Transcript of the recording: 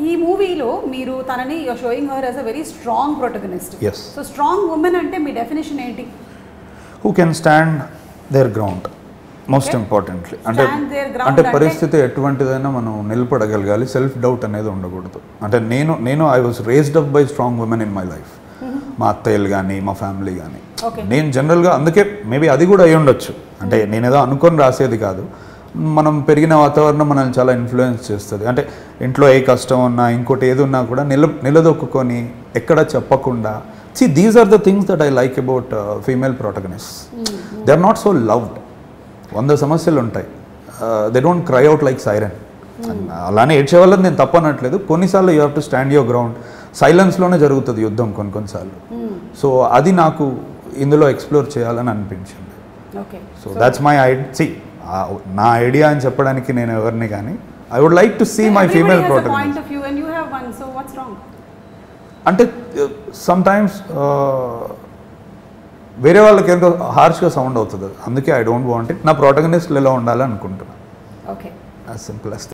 ఈ మూవీలో మీరు తనని showing her as a very strong protagonist. Yes. So strong women అంటే మీ డెఫినేషన్ ఏంటి? Who can stand their ground most importantly. అంటే పరిస్థితి ఎటువంటిదైనా మనం నిలబడగలగాలి. సెల్ఫ్ డౌట్ అనేది ఉండకూడదు. అంటే నేను I was raised up by strong women in my life. మా అత్తయ్యలు కానీ మా ఫ్యామిలీ కానీ. నేను జనరల్గా అందుకే మేబీ అది కూడా అయి ఉండొచ్చు. అంటే నేనేదో అనుకొని రాసేది కాదు. మనం పెరిగిన వాతావరణం మనల్ని చాలా ఇన్ఫ్లుయెన్స్ చేస్తుంది. అంటే ఇంట్లో ఏ కష్టం ఉన్నా ఇంకోటి ఏది ఉన్నా కూడా నిలదొక్కుని ఎక్కడ చెప్పకుండా. See, these are the things that I like about female protagonists. They are not so loved. 100 సమస్యలు ఉంటాయి. They don't cry out like siren. అలానే ఏడ్చే వాళ్ళని నేను తప్పనట్లేదు. కొన్నిసార్లు you have to stand your ground. సైలెన్స్లోనే జరుగుతుంది యుద్ధం కొన్నిసార్లు. సో అది నాకు ఇందులో ఎక్స్ప్లోర్ చేయాలని అనిపించింది. So that's my idea. నా ఐడియా అని చెప్పడానికి నేను ఎవరిని కానీ I would like to see my female protagonist. అంటే సమ్ టైమ్స్ వేరే వాళ్ళకి ఎంతో హార్ష్గా సౌండ్ అవుతుంది. అందుకే ఐ డోంట్ వాంట్ ఇట్. నా ప్రొటగనిస్ట్లు ఎలా ఉండాలని అనుకుంటున్నాను. As simple as